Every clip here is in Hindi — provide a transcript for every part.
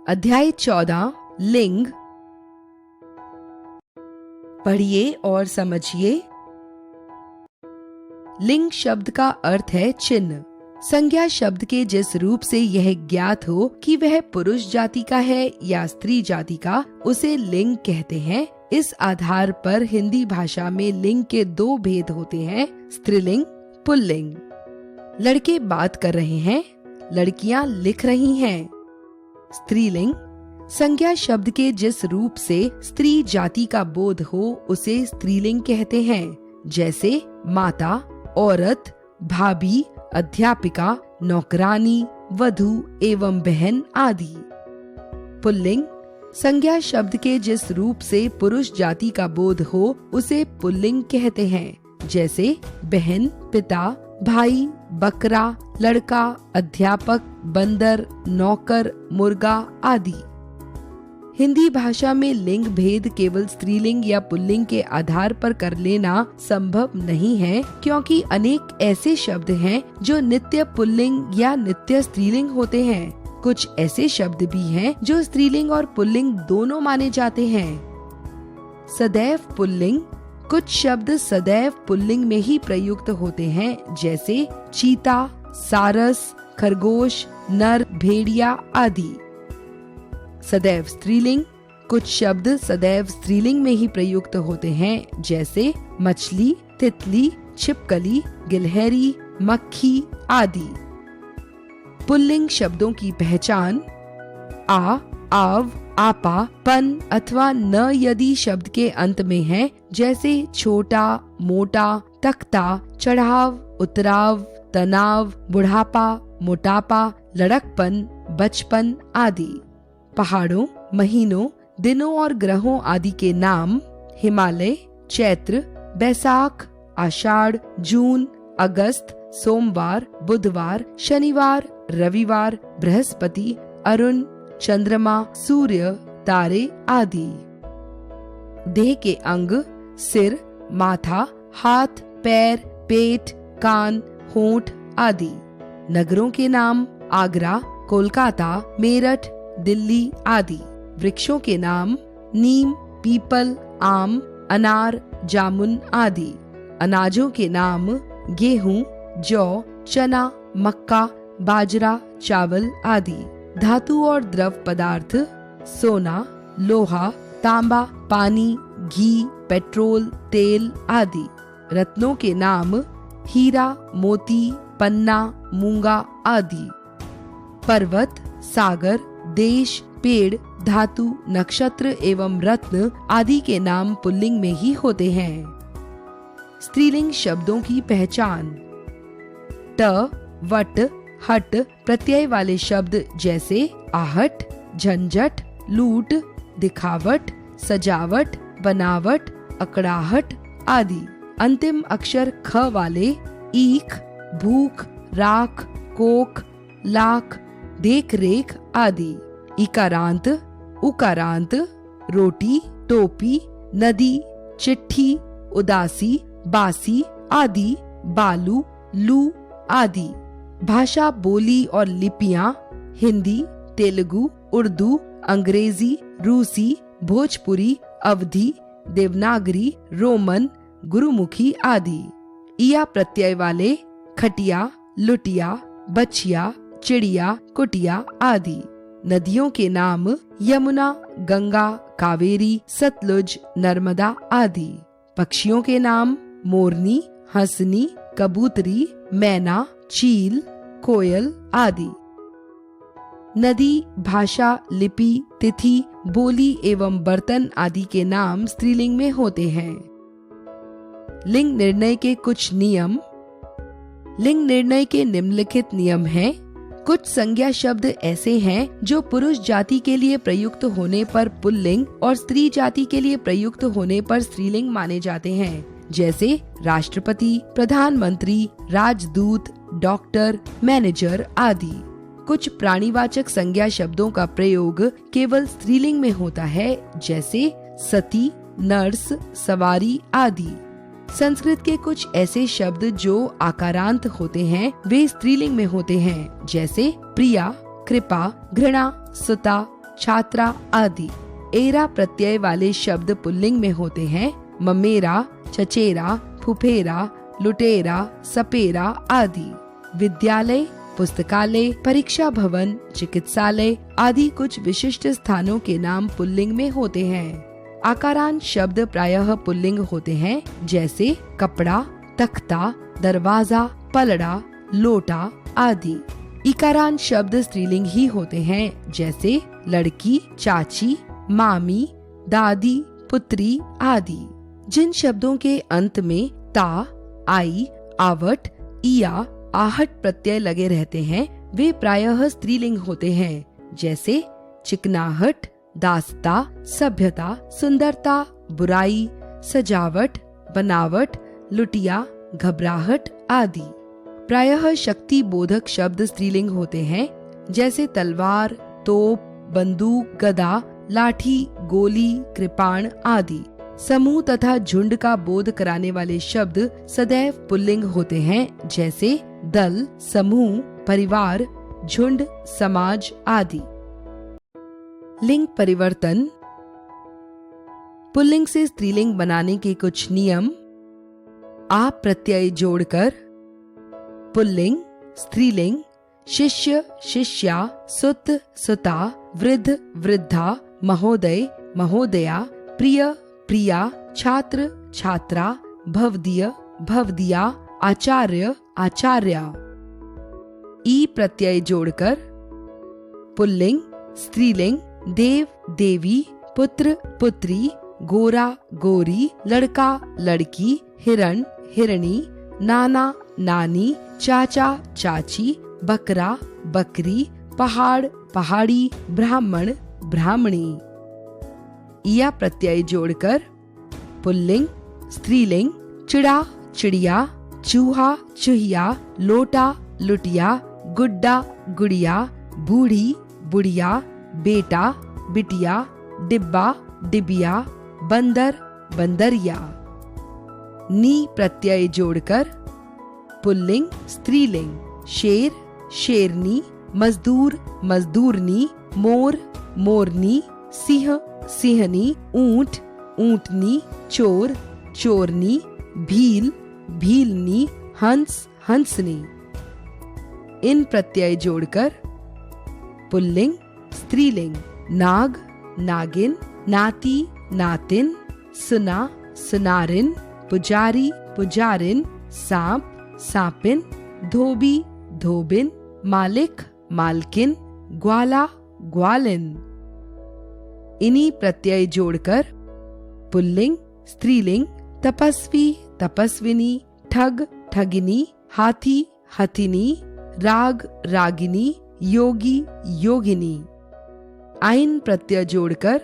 अध्याय 14 लिंग। पढ़िए और समझिए। लिंग शब्द का अर्थ है चिन्ह। संज्ञा शब्द के जिस रूप से यह ज्ञात हो कि वह पुरुष जाति का है या स्त्री जाति का, उसे लिंग कहते हैं। इस आधार पर हिंदी भाषा में लिंग के दो भेद होते हैं, स्त्रीलिंग, पुल्लिंग। लड़के बात कर रहे हैं, लड़कियां लिख रही हैं। स्त्रीलिंग संज्ञा शब्द के जिस रूप से स्त्री जाति का बोध हो उसे स्त्रीलिंग कहते हैं, जैसे माता, औरत, भाभी, अध्यापिका, नौकरानी, वधू एवं बहन आदि। पुल्लिंग संज्ञा शब्द के जिस रूप से पुरुष जाति का बोध हो उसे पुल्लिंग कहते हैं, जैसे बहन, पिता, भाई, बकरा, लड़का, अध्यापक, बंदर, नौकर, मुर्गा आदि। हिंदी भाषा में लिंग भेद केवल स्त्रीलिंग या पुल्लिंग के आधार पर कर लेना संभव नहीं है, क्योंकि अनेक ऐसे शब्द हैं जो नित्य पुल्लिंग या नित्य स्त्रीलिंग होते हैं। कुछ ऐसे शब्द भी हैं जो स्त्रीलिंग और पुल्लिंग दोनों माने जाते हैं। सदैव पुल्लिंग कुछ शब्द सदैव पुल्लिंग में ही प्रयुक्त होते हैं, जैसे चीता, सारस, खरगोश, नर, भेड़िया आदि। सदैव स्त्रीलिंग कुछ शब्द सदैव स्त्रीलिंग में ही प्रयुक्त होते हैं, जैसे मछली, तितली, छिपकली, गिलहरी, मक्खी आदि। पुल्लिंग शब्दों की पहचान आ, आव, आपा, पन अथवा न यदि शब्द के अंत में है, जैसे छोटा, मोटा, तख्ता, चढ़ाव, उतराव, तनाव, बुढ़ापा, मोटापा, लड़कपन, बचपन आदि। पहाड़ों, महीनों, दिनों और ग्रहों आदि के नाम हिमालय, चैत्र, बैसाख, आषाढ़, जून, अगस्त, सोमवार, बुधवार, शनिवार, रविवार, बृहस्पति, अरुण, चंद्रमा, सूर्य, तारे आदि। देह के अंग सिर, माथा, हाथ, पैर, पेट, कान, होंठ आदि। नगरों के नाम आगरा, कोलकाता, मेरठ, दिल्ली आदि। वृक्षों के नाम नीम, पीपल, आम, अनार, जामुन आदि। अनाजों के नाम गेहूं, जौ, चना, मक्का, बाजरा, चावल आदि। धातु और द्रव पदार्थ सोना, लोहा, तांबा, पानी, घी, पेट्रोल, तेल आदि। रत्नों के नाम हीरा, मोती, पन्ना, मूंगा आदि। पर्वत, सागर, देश, पेड़, धातु, नक्षत्र एवं रत्न आदि के नाम पुल्लिंग में ही होते हैं। स्त्रीलिंग शब्दों की पहचान ट, वट, हट प्रत्यय वाले शब्द जैसे आहट, झंझट, लूट, दिखावट, सजावट, बनावट, अकड़ाहट आदि। अंतिम अक्षर ख वाले ईख, भूख, राख, कोख, लाख, देख रेख आदि। इकारांत, उकारांत, रोटी, टोपी, नदी, चिट्ठी, उदासी, बासी आदि। बालू, लू आदि। भाषा, बोली और लिपियां हिंदी, तेलुगु, उर्दू, अंग्रेजी, रूसी, भोजपुरी, अवधी, देवनागरी, रोमन, गुरुमुखी आदि। इया प्रत्यय वाले खटिया, लुटिया, बछिया, चिड़िया, कुटिया आदि। नदियों के नाम यमुना, गंगा, कावेरी, सतलुज, नर्मदा आदि। पक्षियों के नाम मोरनी, हंसनी, कबूतरी, मैना, चील, कोयल आदि। नदी, भाषा, लिपि, तिथि, बोली एवं बर्तन आदि के नाम स्त्रीलिंग में होते हैं। लिंग निर्णय के कुछ नियम। लिंग निर्णय के निम्नलिखित नियम हैं। कुछ संज्ञा शब्द ऐसे हैं जो पुरुष जाति के लिए प्रयुक्त होने पर पुल्लिंग और स्त्री जाति के लिए प्रयुक्त होने पर स्त्रीलिंग माने जाते हैं, जैसे राष्ट्रपति, प्रधानमंत्री, राजदूत, डॉक्टर, मैनेजर आदि। कुछ प्राणीवाचक संज्ञा शब्दों का प्रयोग केवल स्त्रीलिंग में होता है, जैसे सती, नर्स, सवारी आदि। संस्कृत के कुछ ऐसे शब्द जो आकारांत होते हैं वे स्त्रीलिंग में होते हैं, जैसे प्रिया, कृपा, घृणा, सुता, छात्रा आदि। एरा प्रत्यय वाले शब्द पुल्लिंग में होते हैं ममेरा, चचेरा, फुफेरा, लुटेरा, सपेरा आदि। विद्यालय, पुस्तकालय, परीक्षा भवन, चिकित्सालय आदि कुछ विशिष्ट स्थानों के नाम पुल्लिंग में होते हैं। आकारांत शब्द प्रायः पुल्लिंग होते हैं, जैसे कपड़ा, तख्ता, दरवाजा, पलड़ा, लोटा आदि। इकारांत शब्द स्त्रीलिंग ही होते हैं, जैसे लड़की, चाची, मामी, दादी, पुत्री आदि। जिन शब्दों के अंत में ता, आई, आवट, इया, आहट प्रत्यय लगे रहते हैं वे प्रायः स्त्रीलिंग होते हैं, जैसे चिकनाहट, दास्ता, सभ्यता, सुंदरता, बुराई, सजावट, बनावट, लुटिया, घबराहट आदि। प्रायः शक्ति बोधक शब्द स्त्रीलिंग होते हैं, जैसे तलवार, तोप, बंदूक, गदा, लाठी, गोली, कृपाण आदि। समूह तथा झुंड का बोध कराने वाले शब्द सदैव पुल्लिंग होते हैं, जैसे दल, समूह, परिवार, झुंड, समाज आदि। लिंग परिवर्तन। पुल्लिंग से स्त्रीलिंग बनाने के कुछ नियम। आप प्रत्यय जोड़कर पुल्लिंग, स्त्रीलिंग, शिष्य, शिष्या, सुत, सुता, वृद्ध, वृद्धा, महोदय, महोदया, प्रिय, प्रिया, छात्र, छात्रा, भवदीय, भवदिया, आचार्य, आचार्या। ई प्रत्यय जोड़कर पुल्लिंग, स्त्रीलिंग, देव, देवी, पुत्र, पुत्री, गोरा, गोरी, लड़का, लड़की, हिरण, हिरणी, नाना, नानी, चाचा, चाची, बकरा, बकरी, पहाड़, पहाड़ी, ब्राह्मण, ब्राह्मणी। इया प्रत्यय जोड़कर पुल्लिंग, स्त्रीलिंग, चिड़ा, चिड़िया, चूहा, चूहिया, लोटा, लुटिया, गुड्डा, गुड़िया, बूढ़ी, बुढ़िया, बेटा, बिटिया, डिब्बा, डिबिया, बंदर, बंदरिया। नी प्रत्यय जोड़कर पुल्लिंग, स्त्रीलिंग, शेर, शेरनी, मजदूर, मजदूरनी, मोर, मोरनी, सिंह, सिंहनी, ऊंट, ऊंटनी, चोर, चोरनी, भील, भीलनी, हंस, हंसनी। इन प्रत्यय जोड़कर पुल्लिंग, स्त्रीलिंग, नाग, नागिन, नाती, नातिन, सुना, सुनारिन, पुजारी, पुजारिन, सांप, सांपिन, धोबी, धोबिन, मालिक, मालकिन, ग्वाला, ग्वालिन। इन्हीं प्रत्यय जोड़कर पुल्लिंग, स्त्रीलिंग, तपस्वी, तपस्विनी, ठग, ठगिनी, हाथी, हथिनी, राग, रागिनी, योगी, योगिनी। आइन प्रत्यय जोड़कर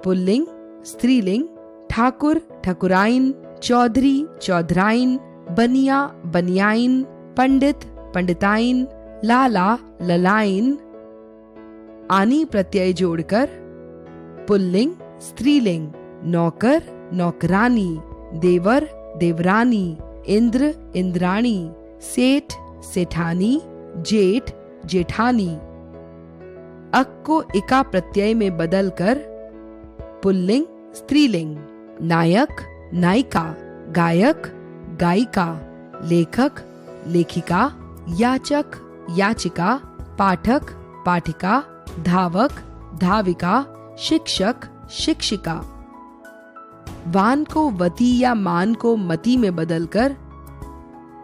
पुल्लिंग, स्त्रीलिंग, ठाकुर, ठकुराइन, चौधरी, चौधराइन, बनिया, बनियाइन, पंडित, पंडिताइन, लाला, ललाइन। आनी प्रत्यय जोड़कर पुल्लिंग, स्त्रीलिंग, नौकर, नौकरानी, देवर, देवरानी, इंद्र, इंद्राणी, सेठ, सेठानी, जेठ, जेठानी। अक को इका प्रत्यय में बदलकर पुल्लिंग, स्त्रीलिंग, नायक, नायिका, गायक, गायिका, लेखक, लेखिका, याचक, याचिका, पाठक, पाठिका, धावक, धाविका, शिक्षक, शिक्षिका। वान को वती या मान को मति में बदलकर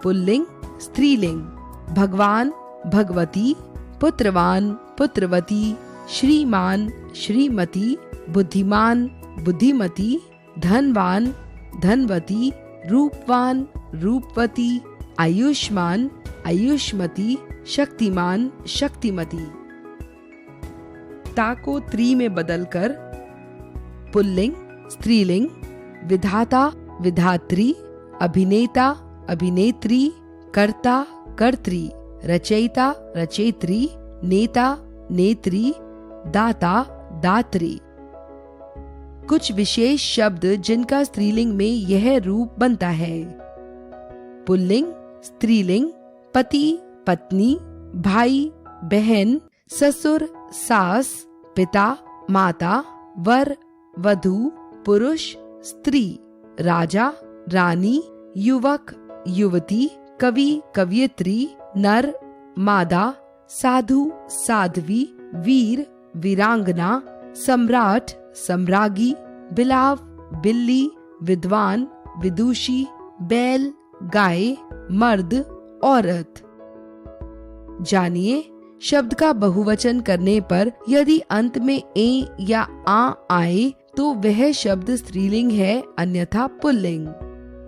पुल्लिंग, स्त्रीलिंग, भगवान, भगवती, पुत्रवान, पुत्रवती, श्रीमान, श्रीमती, बुद्धिमान, बुद्धिमती, धनवान, धनवती, रूपवान, रूपवती, आयुष्मान, आयुष्मती, शक्तिमान, शक्तिमती। ता को त्री में बदलकर पुल्लिंग, स्त्रीलिंग, विधाता, विधात्री, अभिनेता, अभिनेत्री, कर्ता, कर्त्री, रचयिता, रचयित्री, नेता, नेत्री, दाता, दात्री। कुछ विशेष शब्द जिनका स्त्रीलिंग में यह रूप बनता है। पुल्लिंग, स्त्रीलिंग, पति, पत्नी, भाई, बहन, ससुर, सास, पिता, माता, वर, वधू, पुरुष, स्त्री, राजा, रानी, युवक, युवती, कवि, कवयित्री, नर, मादा, साधु, साध्वी, वीर, वीरांगना, सम्राट, सम्राज्ञी, बिलाव, बिल्ली, विद्वान, विदुषी, बैल, गाय, मर्द, औरत। जानिए, शब्द का बहुवचन करने पर यदि अंत में ए या आ आए तो वह शब्द स्त्रीलिंग है, अन्यथा पुल्लिंग।